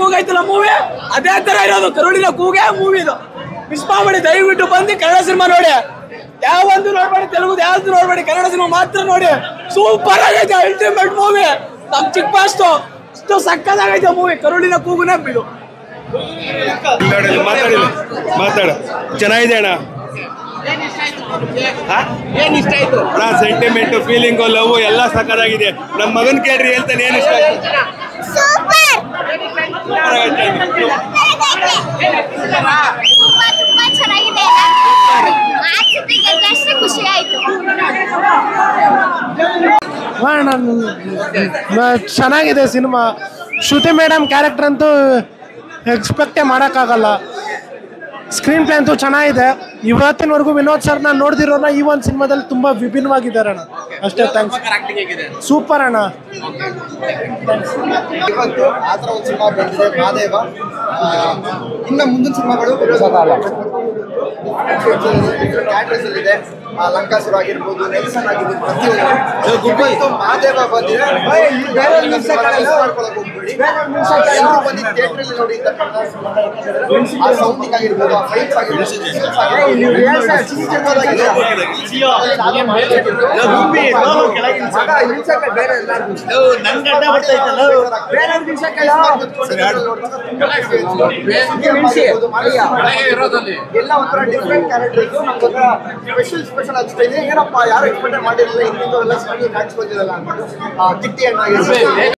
ಕೂಗೈತಲ್ಲ movie ಅದೇ ತರ ಇರೋದು. ಕರುಳಿನ ಕೂಗೆ ಮೂವಿ ಇದು. ಮಿಸ್ ಮಾಡಿ ದಯವಿಟ್ಟು ಬಂದು ಕನ್ನಡ ಸಿನಿಮಾ ನೋಡಿ. ಯಾವೊಂದು ನೋಡ್ಬೇಡಿ, ತೆಲುಗು ಯಾವ್ದು ನೋಡ್ಬೇಡಿ, ಕನ್ನಡ ಸಿನಿಮಾ ಮಾತ್ರ ನೋಡಿ. ಸೂಪರ್ ಆಗೈತೆ, ಅಲ್ಟಿಮೇಟ್ ಮೂವಿ. ನಮ್ ಚಿಕ್ಕ ಪಾಸ್ಟು ಅಷ್ಟು ಸಕ್ಕದಾಗೈತೆ ಮೂವಿ. ಕರುಳಿನ ಕೂಗುನೇ ಇದು. ಮಾತಾಡ ಚೆನ್ನಾಗಿದೆ ಅಣ್ಣ. ಏನ್ ಇಷ್ಟ ಆಯ್ತು? ಸೆಂಟಿಮೆಂಟ್, ಫೀಲಿಂಗು, ಲವ್ ಎಲ್ಲ ಸಕ್ಕದಾಗಿದೆ. ನಮ್ಮ ಮಗನ್ ಕೇಳ್ರಿ ಹೇಳ್ತಾನೆ ಏನ್ ಇಷ್ಟ ಆಯ್ತು. ಖುಷಿ ಆಯ್ತು. ಚೆನ್ನಾಗಿದೆ ಸಿನಿಮಾ. ಶ್ರುತಿ ಮೇಡಮ್ ಕ್ಯಾರೆಕ್ಟರ್ ಅಂತೂ ಎಕ್ಸ್ಪೆಕ್ಟೇ ಮಾಡೋಕ್ಕಾಗಲ್ಲ. ಸ್ಕ್ರೀನ್ ಪ್ಲೇ ಅಂತೂ ಚೆನ್ನಾಗಿದೆ. ಇವತ್ತಿನವರೆಗೂ ವಿನೋದ್ ಸರ್ ನಾನು ನೋಡ್ದಿರೋನ ಈ ಒಂದು ಸಿನಿಮಾದಲ್ಲಿ ತುಂಬ ವಿಭಿನ್ನವಾಗಿದ್ದಾರೆ ಅಣ್ಣ. ಅಷ್ಟೇ, ಥ್ಯಾಂಕ್ಸ್. ಸೂಪರ್ ಅಣ್ಣ. ಇವತ್ತು ಆ ಥರ ಒಂದು ಸಿನಿಮಾ ಬಂದಿದೆ ಮಹಾದೇವ. ಇನ್ನು ಮುಂದಿನ ಸಿನಿಮಾಗಳು ಕ್ಯಾಟ್ರಸಲ್ಲಿದೆ. ಲಂಕಾಸುರ ಆಗಿರ್ಬೋದು, ನೆಲ್ಸನ್ ಆಗಿರ್ಬೋದು, ಪ್ರತಿಯೊಂದು ಮಹಾದೇವ ಬಂದಿದೆ. ಎಲ್ಲರೂ ಬಂದು ಥಿಯೇಟ್ರಲ್ಲಿ ನೋಡಿ ಆ ಸೌಂಡಿಂಗ್ ಆಗಿರ್ಬೋದು, ಆ ಫೈಟ್ಸ್ ಆಗಿರ್ಬೋದು, ಎಲ್ಲ ಒಂಥರ ಡಿಫ್ರೆಂಟ್ ಕ್ಯಾರೆಕ್ಟರ್ಸ್. ನಮ್ಗೊಂಥರ ಸ್ಪೆಷಲ್ ಅನಿಸ್ತಾ ಇದೆ. ಏನಪ್ಪ ಯಾರು ಎಕ್ಸ್ಪೆಕ್ಟ್ ಮಾಡಿರಲಿಲ್ಲ, ಇಂಥವೆಲ್ಲ ಕಾಣಿಸ್ಕೊಂಡಿರಲ್ಲ ಅಂದ್ಬಿಟ್ಟು. ಕಿಟ್ಟಿ ಅಣ್ಣ